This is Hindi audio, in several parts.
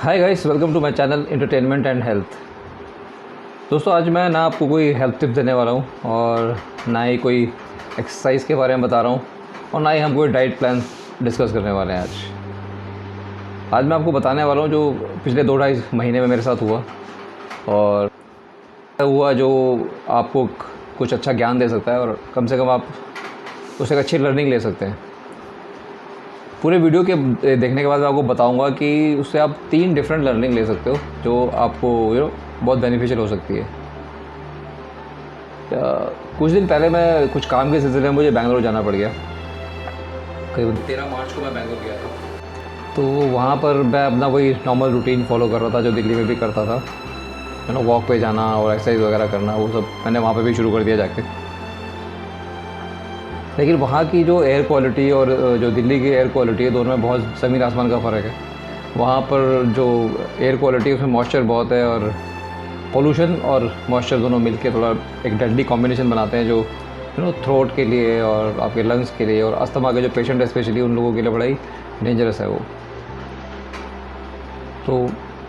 Hi guys, welcome to my channel entertainment and health. दोस्तों, आज मैं ना आपको कोई हेल्थ टिप देने वाला हूँ और ना ही कोई एक्सरसाइज के बारे में बता रहा हूँ और ना ही हम कोई डाइट प्लान डिस्कस करने वाले हैं। आज मैं आपको बताने वाला हूँ जो पिछले 2-2.5 महीने में मेरे साथ हुआ और जो आपको कुछ अच्छा ज्ञान दे सकता है और कम से कम आप उससे एक अच्छी लर्निंग ले सकते हैं। पूरे वीडियो के देखने के बाद मैं आपको बताऊंगा कि उससे आप 3 डिफरेंट लर्निंग ले सकते हो जो आपको बहुत बेनिफिशियल हो सकती है। कुछ दिन पहले मैं कुछ काम के सिलसिले में मुझे बेंगलोर जाना पड़ गया। करीबन 13 मार्च को मैं बेंगलोर गया था। तो वहाँ पर मैं अपना वही नॉर्मल रूटीन फॉलो कर रहा था जो दिल्ली में भी करता था। वॉक पे जाना और एक्सरसाइज वगैरह करना, वो सब मैंने वहाँ पे भी शुरू कर दिया जाके। लेकिन वहाँ की जो एयर क्वालिटी और जो दिल्ली की एयर क्वालिटी है, दोनों में बहुत ज़मीन आसमान का फ़र्क है। वहाँ पर जो एयर क्वालिटी है उसमें मॉइस्चर बहुत है और पोल्यूशन और मॉइस्चर दोनों मिलके थोड़ा एक डेडली कॉम्बिनेशन बनाते हैं जो थ्रोट के लिए और आपके लंग्स के लिए और अस्थमा के जो पेशेंट है स्पेशली उन लोगों के लिए बड़ा ही डेंजरस है वो। तो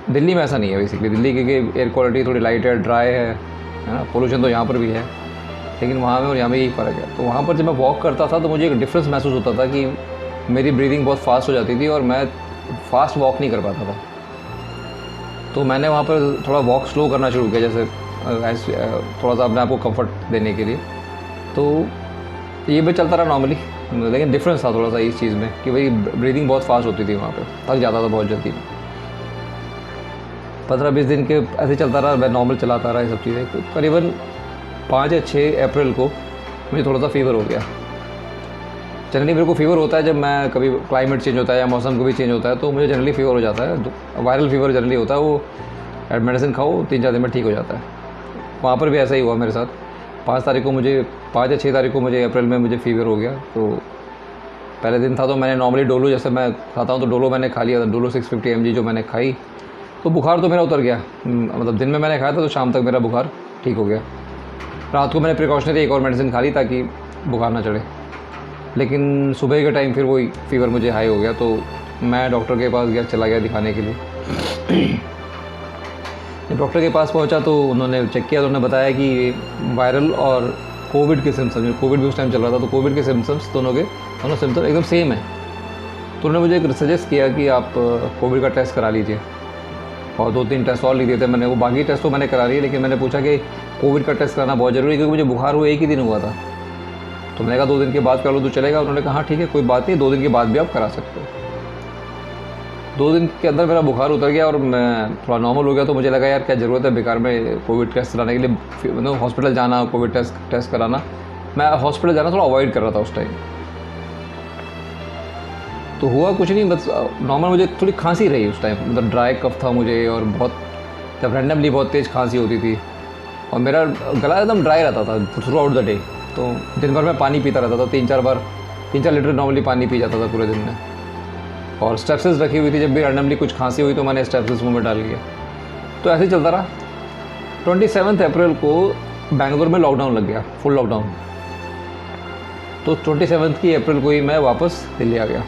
दिल्ली में ऐसा नहीं है। बेसिकली दिल्ली की एयर क्वालिटी थोड़ी लाइट है, ड्राई है ना। पोल्यूशन तो यहाँ पर भी है लेकिन वहाँ में और यहाँ में यही फ़र्क है। तो वहाँ पर जब मैं वॉक करता था तो मुझे एक डिफरेंस महसूस होता था कि मेरी ब्रीदिंग बहुत फास्ट हो जाती थी और मैं फास्ट वॉक नहीं कर पाता था। तो मैंने वहाँ पर थोड़ा वॉक स्लो करना शुरू किया, जैसे थोड़ा सा अपने आप को कंफर्ट देने के लिए। तो ये भी चलता रहा नॉर्मली, लेकिन डिफरेंस था थोड़ा सा इस चीज़ में कि भाई ब्रीदिंग बहुत फास्ट होती थी वहाँ पर, थक जाता था बहुत जल्दी। 15-20 दिन के ऐसे चलता रहा, मैं नॉर्मल चलाता रहा ये सब चीज़ें। तो करीबन 5 या 6 अप्रैल को मुझे थोड़ा सा फीवर हो गया। जनरली मेरे को फीवर होता है जब मैं कभी क्लाइमेट चेंज होता है या मौसम कभी चेंज होता है तो मुझे जनरली फीवर हो जाता है। वायरल फीवर जनरली होता है, वो मेडिसिन खाओ 3-4 दिन में ठीक हो जाता है। वहाँ पर भी ऐसा ही हुआ मेरे साथ। 5 या 6 तारीख को मुझे अप्रैल में मुझे फीवर हो गया। तो पहले दिन था तो मैंने नॉर्मली डोलो, जैसे मैं खाता हूँ तो डोलो मैंने खा लिया था। डोलो 650 mg जो मैंने खाई तो बुखार तो मेरा उतर गया। मतलब दिन में मैंने खाया था तो शाम तक मेरा बुखार ठीक हो गया। रात को मैंने प्रिकॉशनरी एक और मेडिसिन खा ली ताकि बुखार ना चढ़े। लेकिन सुबह के टाइम फिर वही फीवर मुझे हाई हो गया। तो मैं डॉक्टर के पास चला गया दिखाने के लिए। जब डॉक्टर के पास पहुंचा तो उन्होंने चेक किया तो उन्होंने बताया कि वायरल और कोविड के सिम्टम्स, कोविड भी उस टाइम चल रहा था तो कोविड के सिम्टम्स दोनों सिम्टम्स एकदम सेम है। तो उन्होंने मुझे सजेस्ट किया कि आप कोविड का टेस्ट करा लीजिए और 2-3 टेस्ट और लिख दिए थे मैंने। वो बाकी टेस्ट तो मैंने करा लिए, लेकिन मैंने पूछा कि कोविड का टेस्ट कराना बहुत ज़रूरी है क्योंकि मुझे बुखार हुआ एक ही दिन हुआ था। तो मैंने कहा 2 दिन के बाद कर लो तो चलेगा। उन्होंने कहा हाँ ठीक है, कोई बात नहीं, 2 दिन के बाद भी आप करा सकते हो। 2 दिन के अंदर मेरा बुखार उतर गया और मैं थोड़ा नॉर्मल हो गया। तो मुझे लगा यार क्या ज़रूरत है बेकार में कोविड टेस्ट कराने के लिए, मतलब हॉस्पिटल जाना, कोविड टेस्ट कराना। मैं हॉस्पिटल जाना थोड़ा अवॉइड कर रहा था उस टाइम। तो हुआ कुछ नहीं, बस नॉर्मल मुझे थोड़ी खांसी रही उस टाइम। मतलब ड्राई कफ था मुझे और बहुत जब रैंडमली बहुत तेज़ खांसी होती थी और मेरा गला एकदम ड्राई रहता था थ्रू आउट द डे। तो दिन भर में पानी पीता रहता था, 3-4 लीटर नॉर्मली पानी पी जाता था पूरे दिन में। और स्टेप्सिस रखी हुई थी, जब भी रैंडमली कुछ खांसी हुई तो मैंने स्टेप्सिस मुँह में डाल लिया। तो ऐसे ही चलता रहा। 27 अप्रैल को बेंगलोर में लॉकडाउन लग गया, फुल लॉकडाउन। तो 27 अप्रैल को ही मैं वापस दिल्ली आ गया।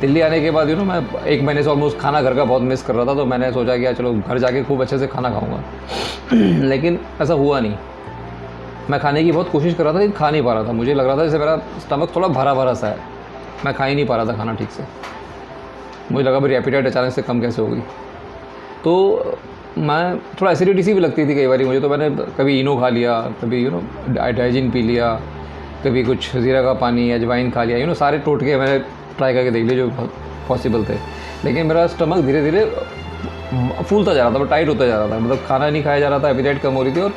दिल्ली आने के बाद मैं 1 महीने से ऑलमोस्ट खाना घर का बहुत मिस कर रहा था। तो मैंने सोचा कि चलो घर जाके खूब अच्छे से खाना खाऊंगा। लेकिन ऐसा हुआ नहीं। मैं खाने की बहुत कोशिश कर रहा था लेकिन खा नहीं पा रहा था। मुझे लग रहा था जैसे मेरा स्टमक थोड़ा भरा भरा सा है, मैं खा ही नहीं पा रहा था खाना ठीक से। मुझे लगा मेरी एपिटाइट अचानक से कम कैसे हो गई। तो मैं थोड़ा एसिडिटी सी भी लगती थी कई बार मुझे। तो मैंने कभी इनो खा लिया, कभी डाइजिन पी लिया, कभी कुछ ज़ीरा का पानी, अजवाइन खा लिया। सारे टोटके मैंने ट्राई करके देख लिए जो पॉसिबल थे। लेकिन मेरा स्टमक धीरे धीरे फूलता जा रहा था, टाइट होता जा रहा था। मतलब खाना नहीं खाया जा रहा था, एपिटाइट कम हो रही थी और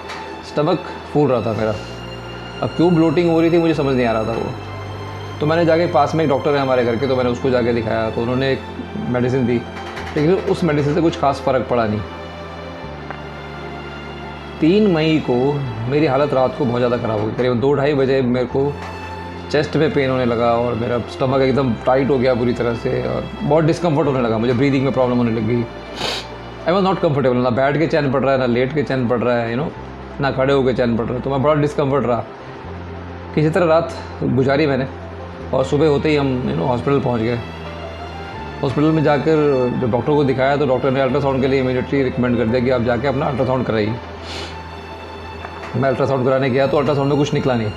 स्टमक फूल रहा था मेरा। अब क्यों ब्लोटिंग हो रही थी मुझे समझ नहीं आ रहा था वो। तो मैंने जाके, पास में एक डॉक्टर है हमारे घर के, तो मैंने उसको जाके दिखाया। तो उन्होंने एक मेडिसिन दी, लेकिन उस मेडिसिन से कुछ खास फ़र्क पड़ा नहीं। 3 मई को मेरी हालत रात को बहुत ज़्यादा ख़राब हो गई। करीब 2-2:30 बजे मेरे को चेस्ट में पेन होने लगा और मेरा स्टमक एकदम टाइट हो गया पूरी तरह से और बहुत डिस्कम्फर्ट होने लगा। मुझे ब्रीदिंग में प्रॉब्लम होने लगी। I was not comfortable. ना बैठ के चैन पड़ रहा है, ना लेट के चैन पड़ रहा है, ना खड़े होकर चैन पड़ रहा है। तो मैं बड़ा डिस्कम्फर्ट रहा। किसी तरह रात गुजारी मैंने और सुबह होते ही हम हॉस्पिटल पहुंच गए। हॉस्पिटल में जाकर जब डॉक्टर को दिखाया तो डॉक्टर ने अल्ट्रासाउंड के लिए इमीडिएटली रिकमेंड कर दिया कि आप जाके अपना अल्ट्रासाउंड कराइए। मैं अल्ट्रासाउंड कराने गया तो अल्ट्रासाउंड में कुछ निकला नहीं।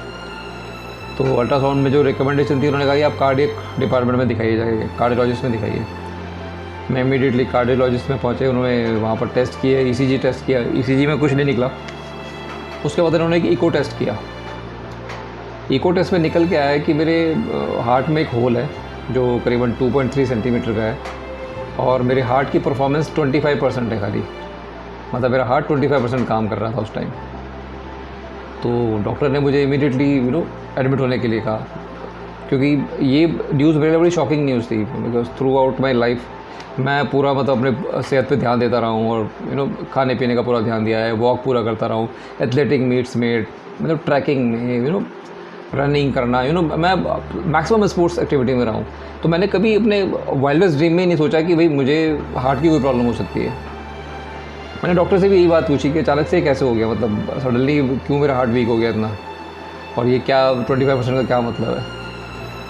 तो अल्ट्रासाउंड में जो रिकमेंडेशन थी उन्होंने कहा कि आप कार्डियक डिपार्टमेंट में दिखाइए, जाइए कार्डियोलॉजिस्ट में दिखाइए। मैं इमीडिएटली कार्डियोलॉजिस्ट में पहुँचे, उन्होंने वहाँ पर टेस्ट किए, ईसीजी टेस्ट किया, ईसीजी में कुछ नहीं निकला। उसके बाद उन्होंने एक इको टेस्ट किया। इको टेस्ट में निकल के आया कि मेरे हार्ट में एक होल है जो करीबन 2.3 सेंटीमीटर का है और मेरे हार्ट की परफॉर्मेंस 25% है खाली, मतलब मेरा हार्ट 25% काम कर रहा था उस टाइम। तो डॉक्टर ने मुझे इमीडिएटली एडमिट होने के लिए कहा, क्योंकि ये न्यूज़ मेरे लिए बड़ी शॉकिंग न्यूज़ थी। Because through out my life मैं पूरा मतलब अपने सेहत पे ध्यान देता रहा हूँ और खाने पीने का पूरा ध्यान दिया है, वॉक पूरा करता रहा हूँ, एथलेटिक मीट्स में, मतलब ट्रैकिंग में, रनिंग करना, मैं मैक्सिमम स्पोर्ट्स एक्टिविटी में रहा हूँ। तो मैंने कभी अपने वाइल्डेस्ट ड्रीम में नहीं सोचा कि भाई मुझे हार्ट की कोई प्रॉब्लम हो सकती है। मैंने डॉक्टर से भी यही बात पूछी कि अचानक से कैसे हो गया, मतलब सडनली क्यों मेरा हार्ट वीक हो गया इतना, और ये क्या 25% का क्या मतलब है।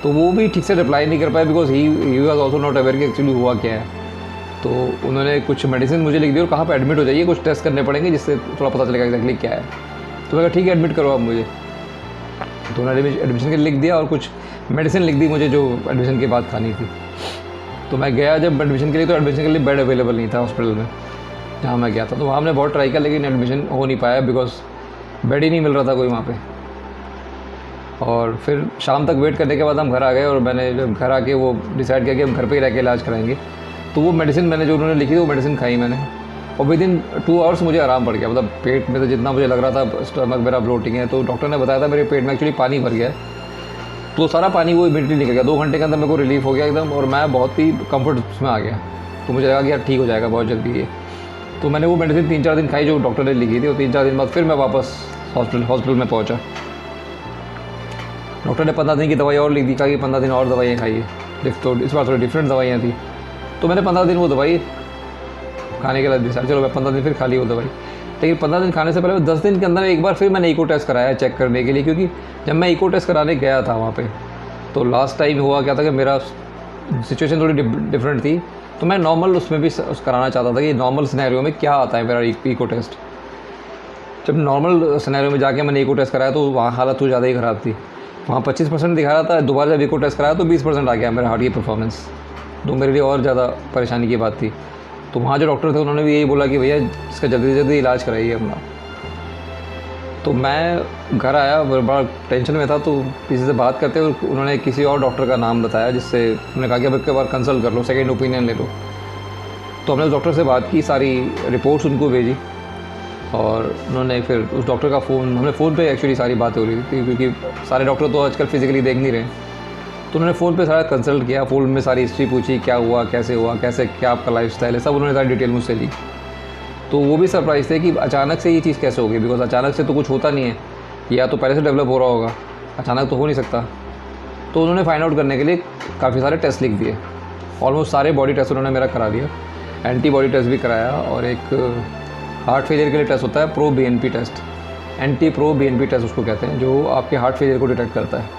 तो वो भी ठीक से रिप्लाई नहीं कर पाए because he was also not aware कि एक्चुअली हुआ क्या है। तो उन्होंने कुछ मेडिसिन मुझे लिख दी और कहाँ पर एडमिट हो जाइए, कुछ टेस्ट करने पड़ेंगे जिससे थोड़ा पता चलेगा एक्जैक्टली क्या है। तो मैं कहा ठीक है एडमिट करो आप मुझे। तो उन्होंने एडमिशन के लिए लिख दिया और कुछ मेडिसिन लिख दी मुझे जो एडमिशन के बाद खानी थी। तो मैं गया जब एडमिशन के लिए, तो एडमिशन के लिए बेड अवेलेबल नहीं था हॉस्पिटल में जहाँ मैं गया था। तो वहाँ हमने बहुत ट्राई किया लेकिन एडमिशन हो नहीं पाया बिकॉज बेड ही नहीं मिल रहा था कोई वहाँ पे। और फिर शाम तक वेट करने के बाद हम घर आ गए और मैंने जब घर आके वो डिसाइड किया कि हम घर पे ही रह के इलाज कराएंगे। तो वो मेडिसिन मैंने जो उन्होंने लिखी थी वो मेडिसिन खाई मैंने और विद इन 2 आवर्स मुझे आराम पड़ गया। मतलब पेट में तो जितना मुझे लग रहा था स्टमक मेरा ब्लोटिंग है, तो डॉक्टर ने बताया था मेरे पेट में एक्चुअली पानी भर गया है। तो सारा पानी वो इमीडिएटली निकल गया, 2 घंटे के अंदर मेरे को रिलीफ हो गया एकदम और मैं बहुत ही कंफर्ट में आ गया। तो मुझे लगा कि यार ठीक हो जाएगा बहुत जल्दी ये। तो मैंने वो मेडिसिन 3-4 दिन खाई जो डॉक्टर ने लिखी थी और 3-4 दिन बाद फिर मैं वापस हॉस्पिटल में पहुँचा। डॉक्टर ने 15 दिन की दवाई और लिख दी, कहा कि 15 दिन और दवाइयाँ खाइए। तो इस बार थोड़ी डिफरेंट दवाइयाँ थी। तो मैंने 15 दिन वो दवाई खाने के लिए डिसाइड, चलो मैं 15 दिन फिर खा ली वो दवाई। लेकिन 15 दिन खाने से पहले 10 दिन के अंदर एक बार फिर मैंने इको टेस्ट कराया चेक करने के लिए, क्योंकि जब मैं इको टेस्ट कराने गया था वहाँ पे तो लास्ट टाइम हुआ क्या था कि मेरा सिचुएशन थोड़ी डिफरेंट थी। तो मैं नॉर्मल उसमें भी कराना चाहता था कि नॉर्मल सिनेरियो में क्या आता है मेरा इको टेस्ट। जब नॉर्मल सिनेरियो में जाके मैंने इको टेस्ट कराया तो वहाँ हालत तो ज़्यादा ही ख़राब थी। वहाँ 25% दिखा रहा था, दोबारा जब इको टेस्ट कराया तो 20% आ गया मेरा हार्ट की परफॉर्मेंस। तो मेरे लिए और ज़्यादा परेशानी की बात थी। तो वहाँ जो डॉक्टर थे उन्होंने भी यही बोला कि भैया इसका जल्दी से जल्दी इलाज कराइए अपना। तो मैं घर आया, बड़ा टेंशन में था। तो किसी से बात करते हुए उन्होंने किसी और डॉक्टर का नाम बताया, जिससे उन्होंने कहा कि अब एक बार कंसल्ट कर लो, सेकेंड ओपिनियन ले लो। तो हमने उस डॉक्टर से बात की, सारी रिपोर्ट्स उनको भेजी और उन्होंने फिर उस डॉक्टर का फ़ोन, हमने फ़ोन पे एक्चुअली सारी बातें हो रही थी क्योंकि सारे डॉक्टर तो आजकल फिजिकली देख नहीं रहे। तो उन्होंने फ़ोन पे सारा कंसल्ट किया, फ़ोन में सारी हिस्ट्री पूछी, क्या हुआ, कैसे क्या आपका लाइफस्टाइल है, सब उन्होंने सारी डिटेल मुझसे ली। तो वो भी सरप्राइज़ थे कि अचानक से ये चीज़ कैसे हो गई, बिकॉज अचानक से तो कुछ होता नहीं है, या तो पहले से डेवलप हो रहा होगा, अचानक तो हो नहीं सकता। तो उन्होंने फाइंड आउट करने के लिए काफ़ी सारे टेस्ट लिख दिए। ऑलमोस्ट सारे बॉडी टेस्ट उन्होंने मेरा करा दिया, एंटीबॉडी टेस्ट भी कराया और एक हार्ट फेलियर के लिए टेस्ट होता है pro BNP test, anti pro BNP test उसको कहते हैं, जो आपके हार्ट फेलियर को डिटेक्ट करता है।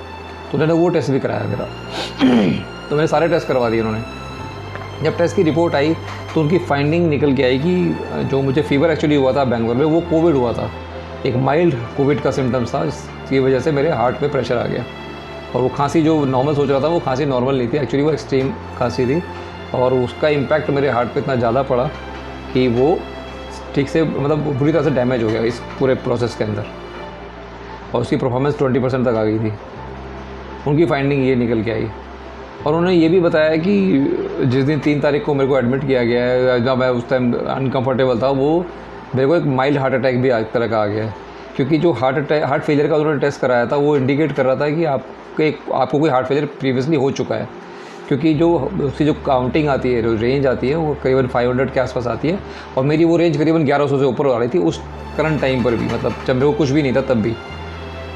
तो उन्होंने वो टेस्ट भी कराया मेरा। तो मैंने सारे टेस्ट करवा दिए उन्होंने। जब टेस्ट की रिपोर्ट आई तो उनकी फाइंडिंग निकल के आई कि जो मुझे फीवर एक्चुअली हुआ था बेंगलोर में, वो कोविड हुआ था, एक माइल्ड कोविड का सिम्टम्स था, जिसकी वजह से मेरे हार्ट में प्रेशर आ गया। और वो खांसी जो नॉर्मल सोच रहा था वो खांसी नॉर्मल नहीं थी, एक्चुअली वो एक्सट्रीम खांसी थी और उसका इम्पैक्ट मेरे हार्ट पे इतना ज़्यादा पड़ा कि वो ठीक से मतलब बुरी तरह से डैमेज हो गया इस पूरे प्रोसेस के अंदर और उसकी परफॉर्मेंस 20% तक आ गई थी। उनकी फाइंडिंग ये निकल के आई और उन्होंने ये भी बताया कि जिस दिन 3 तारीख को मेरे को एडमिट किया गया है, जब मैं उस टाइम अनकम्फर्टेबल था, वो मेरे को एक माइल्ड हार्ट अटैक भी एक तरह का आ गया है, क्योंकि जो हार्ट फेलियर का उन्होंने टेस्ट कराया था वो इंडिकेट कर रहा था कि आपको कोई हार्ट फेलियर प्रीवियसली हो चुका है, क्योंकि जो उसकी जो काउंटिंग आती है, जो रेंज आती है वो करीबन 500 के आसपास आती है और मेरी वो रेंज करीबन 1100 से ऊपर आ रही थी उस करंट टाइम पर भी, मतलब जब मेरे को कुछ भी नहीं था तब भी।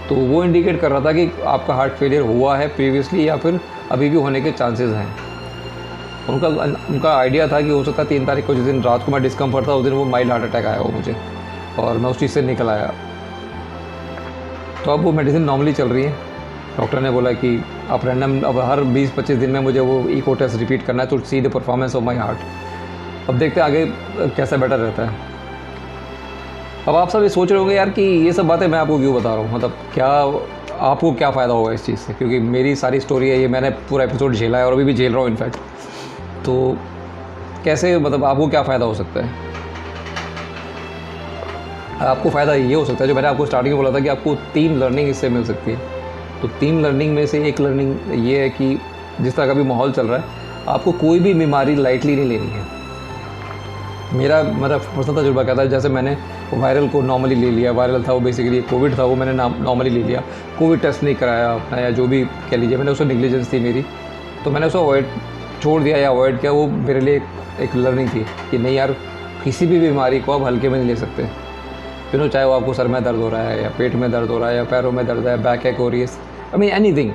तो वो इंडिकेट कर रहा था कि आपका हार्ट फेलियर हुआ है प्रीवियसली या फिर अभी भी होने के चांसेस हैं। उनका आइडिया था कि हो सकता है 3 तारीख को जिस दिन रात को मैं डिस्कम्फर्ट था उस दिन वो माइल्ड हार्ट अटैक आया हो मुझे और मैं उस चीज़ से निकल आया। तो अब वो मेडिसिन नॉर्मली चल रही है डॉक्टर ने बोला कि आप रैंडम अब हर 20-25 दिन में मुझे वो इको टेस्ट रिपीट करना है to see the performance of my heart. अब देखते हैं आगे कैसा बेटर रहता है। अब आप सब ये सोच रहे होंगे यार कि ये सब बातें मैं आपको क्यों बता रहा हूँ, मतलब क्या आपको क्या फ़ायदा होगा इस चीज़ से, क्योंकि मेरी सारी स्टोरी है ये, मैंने पूरा एपिसोड झेला है और अभी भी झेल रहा हूँ इनफैक्ट। तो कैसे, मतलब आपको क्या फ़ायदा हो सकता है? आपको फ़ायदा ये हो सकता है जो मैंने आपको स्टार्टिंग में बोला था कि आपको 3 लर्निंग इससे मिल सकती है। तो 3 लर्निंग में से एक लर्निंग ये है कि जिस तरह का भी माहौल चल रहा है, आपको कोई भी बीमारी लाइटली नहीं लेनी है। मेरा पर्सनल तजुर्बा क्या था, जैसे मैंने वायरल को नॉर्मली ले लिया, वायरल था वो बेसिकली कोविड था, वो मैंने नॉर्मली ले लिया, कोविड टेस्ट नहीं कराया अपना, या जो भी कह लीजिए, मैंने उसको नेग्लिजेंस थी मेरी, तो मैंने उसको अवॉइड छोड़ दिया या अवॉइड किया। वो मेरे लिए एक लर्निंग थी कि नहीं यार, किसी भी बीमारी को आप हल्के में नहीं ले सकते, चाहे वो आपको सर में दर्द हो रहा है या पेट में दर्द हो रहा है या पैरों में दर्द है, बैक एक हो रही है, आई मीन एनीथिंग,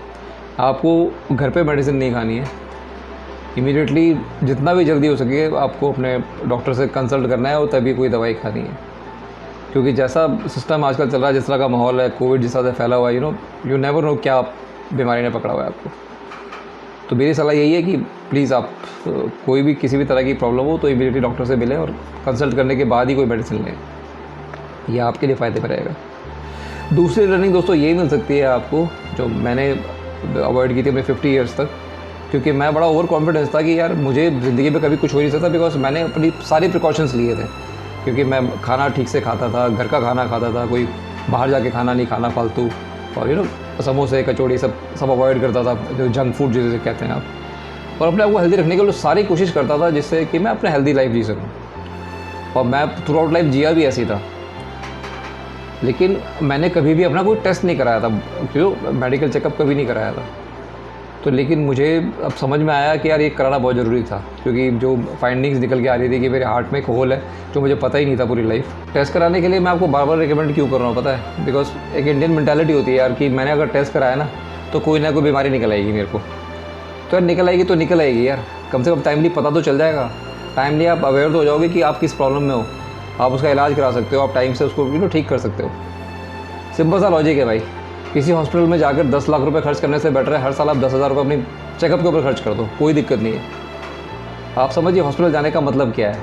आपको घर पे मेडिसिन नहीं खानी है। इमीडिएटली जितना भी जल्दी हो सके आपको अपने डॉक्टर से कंसल्ट करना है और तभी कोई दवाई खानी है, क्योंकि जैसा सिस्टम आजकल चल रहा है, जिस तरह का माहौल है, कोविड जिस तरह से फैला हुआ है, यू नेवर नो क्या बीमारी ने पकड़ा हुआ है आपको। तो मेरी सलाह यही है कि प्लीज़ आप कोई भी किसी भी तरह की प्रॉब्लम हो तो इमीडिएटली डॉक्टर से मिलें और कंसल्ट करने के बाद ही कोई मेडिसिन लें, यह आपके लिए फ़ायदे में रहेगा। दूसरी लर्निंग दोस्तों ये मिल सकती है आपको, जो मैंने अवॉइड की थी अपने 50 ईयर्स तक, क्योंकि मैं बड़ा ओवर कॉन्फिडेंस था कि यार मुझे ज़िंदगी में कभी कुछ हो नहीं सकता, बिकॉज मैंने अपनी सारी प्रिकॉशंस लिए थे, क्योंकि मैं खाना ठीक से खाता था, घर का खाना खाता था, कोई बाहर जाके खाना नहीं खाना फालतू, और समोसे कचौड़ी सब अवॉइड करता था, जो जंक फूड जिसे कहते हैं आप, और अपने आप को हेल्दी रखने के लिए सारी कोशिश करता था जिससे कि मैं अपने हेल्दी लाइफ जी सकूँ। और मैं थ्रू आउट लाइफ जिया भी ऐसी था, लेकिन मैंने कभी भी अपना कोई टेस्ट नहीं कराया था, क्यों मेडिकल चेकअप कभी नहीं कराया था। तो लेकिन मुझे अब समझ में आया कि यार ये कराना बहुत ज़रूरी था, क्योंकि जो फाइंडिंग्स निकल के आ रही थी कि मेरे हार्ट में एक होल है जो मुझे पता ही नहीं था पूरी लाइफ। टेस्ट कराने के लिए मैं आपको बार बार रिकमेंड क्यों कर रहा हूँ पता है, बिकॉज एक इंडियन मेंटालिटी होती है यार कि मैंने अगर टेस्ट कराया ना तो कोई ना कोई बीमारी निकल आएगी मेरे को, तो यार निकल आएगी तो निकल आएगी यार, कम से कम टाइमली पता तो चल जाएगा, टाइमली आप अवेयर तो हो जाओगे कि आप किस प्रॉब्लम में हो, आप उसका इलाज करा सकते हो, आप टाइम से उसको ठीक कर सकते हो। सिंपल सा लॉजिक है भाई, किसी हॉस्पिटल में जाकर 10 लाख रुपए खर्च करने से बेटर है हर साल आप 10,000 रुपये अपनी चेकअप के ऊपर खर्च कर दो, कोई दिक्कत नहीं है। आप समझिए हॉस्पिटल जाने का मतलब क्या है,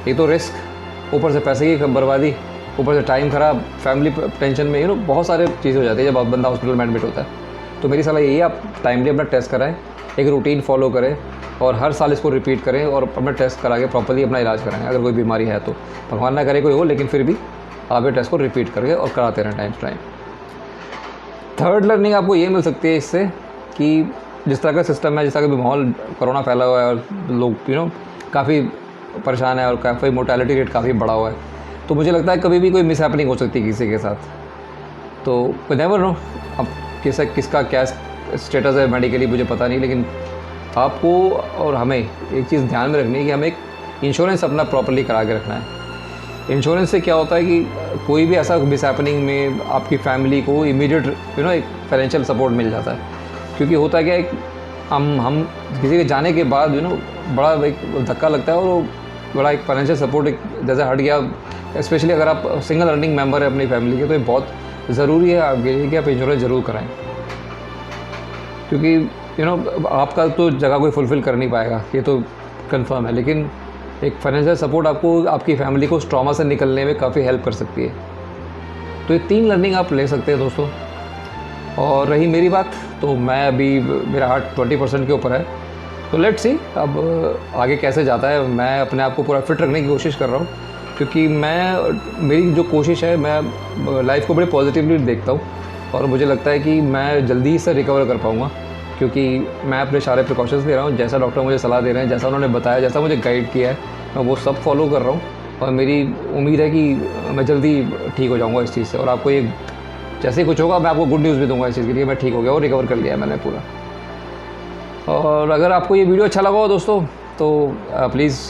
एक तो रिस्क, ऊपर से पैसे की बर्बादी, ऊपर से टाइम ख़राब, फैमिली टेंशन में बहुत सारे चीज़ें हो जाती है जब बंदा हॉस्पिटल में एडमिट होता है। तो मेरी सलाह यही है, आप टाइमली अपना टेस्ट कराएं, एक रूटीन फॉलो करें और हर साल इसको रिपीट करें और अपना टेस्ट करा के प्रॉपर्ली अपना इलाज कराएं। अगर कोई बीमारी है तो भगवान ना करे कोई हो, लेकिन फिर भी आप ये टेस्ट को रिपीट करके और कराते रहें time to time. Third learning आपको ये मिल सकती है इससे कि जिस तरह का सिस्टम है, जिस तरह का भी माहौल कोरोना फैला हुआ है और लोग काफ़ी परेशान है और काफ़ी मोर्टेलिटी रेट काफ़ी बढ़ा हुआ है, तो मुझे लगता है कभी भी कोई मिस हैपनिंग हो सकती है किसी के साथ। तो नेवर नो अब किसका क्या स्टेटस है मेडिकली मुझे पता नहीं, लेकिन आपको और हमें एक चीज़ ध्यान में रखनी है कि हमें एक इंश्योरेंस अपना प्रॉपर्ली करा के रखना है। इंश्योरेंस से क्या होता है कि कोई भी ऐसा मिस हैपनिंग में आपकी फैमिली को इमीडिएट एक फाइनेंशियल सपोर्ट मिल जाता है, क्योंकि होता क्या है हम किसी के जाने के बाद बड़ा एक धक्का लगता है और वो बड़ा एक फाइनेंशियल सपोर्ट एक जैसे हट गया, स्पेशली अगर आप सिंगल अर्निंग मेंबर है अपनी फैमिली के, तो ये बहुत ज़रूरी है आपके लिए कि आप इंश्योरेंस ज़रूर कराएं, क्योंकि आपका तो जगह कोई फुलफ़िल कर नहीं पाएगा, ये तो कंफर्म है, लेकिन एक फाइनेंशियल सपोर्ट आपको आपकी फैमिली को उस ट्रॉमा से निकलने में काफ़ी हेल्प कर सकती है। तो ये 3 लर्निंग आप ले सकते हैं दोस्तों। और रही मेरी बात, तो मैं अभी मेरा हार्ट 20% के ऊपर है, तो लेट्स सी अब आगे कैसे जाता है। मैं अपने आप को पूरा फिट रखने की कोशिश कर रहा हूँ, क्योंकि मेरी जो कोशिश है, मैं लाइफ को बड़े पॉजिटिवली देखता हूँ और मुझे लगता है कि मैं जल्दी से रिकवर कर पाऊँगा, क्योंकि मैं अपने सारे प्रिकॉशंस ले रहा हूँ, जैसा डॉक्टर मुझे सलाह दे रहे हैं, जैसा उन्होंने बताया, जैसा मुझे गाइड किया है, मैं वो सब फॉलो कर रहा हूँ और मेरी उम्मीद है कि मैं जल्दी ठीक हो जाऊँगा इस चीज़ से। और आपको ये जैसे ही कुछ होगा मैं आपको गुड न्यूज़ भी दूंगा इस चीज़ के लिए, मैं ठीक हो गया और रिकवर कर लिया है मैंने पूरा। और अगर आपको ये वीडियो अच्छा लगा हो दोस्तों, तो प्लीज़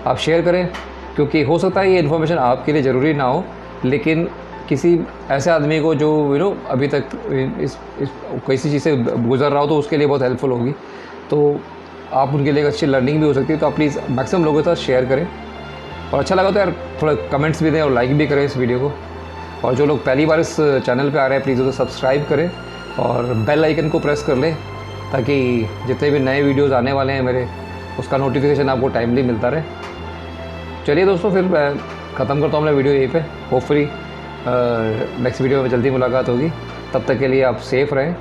आप शेयर करें, क्योंकि हो सकता है ये इन्फॉर्मेशन आपके लिए ज़रूरी ना हो, लेकिन किसी ऐसे आदमी को जो अभी तक इस किसी चीज़ से गुजर रहा हो तो उसके लिए बहुत हेल्पफुल होगी, तो आप उनके लिए एक अच्छी लर्निंग भी हो सकती है। तो आप प्लीज़ मैक्सिमम लोगों के साथ शेयर करें, और अच्छा लगा तो यार थोड़ा कमेंट्स भी दें और लाइक भी करें इस वीडियो को। और जो लोग पहली बार इस चैनल पे आ रहे हैं, प्लीज़ उसे सब्सक्राइब करें और बेल आइकन को प्रेस कर लें ताकि जितने भी नए वीडियोस आने वाले हैं मेरे, उसका नोटिफिकेशन आपको टाइमली मिलता रहे। चलिए दोस्तों, फिर मैं ख़त्म करता हूँ अपना वीडियो यहीं पे। होपफुली नेक्स्ट वीडियो में जल्दी मुलाकात होगी। तब तक के लिए आप सेफ़ रहें,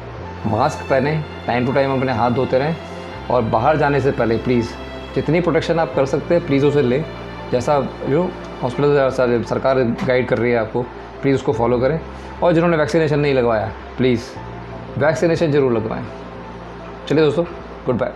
मास्क पहनें, टाइम टू टाइम अपने हाथ धोते रहें, और बाहर जाने से पहले प्लीज़ जितनी प्रोटेक्शन आप कर सकते हैं प्लीज़ उसे लें। जैसा जो हॉस्पिटल सरकार गाइड कर रही है आपको, प्लीज़ उसको फॉलो करें। और जिन्होंने वैक्सीनेशन नहीं लगवाया, प्लीज़ वैक्सीनेशन ज़रूर लगवाएं। चलिए दोस्तों, गुड बाय।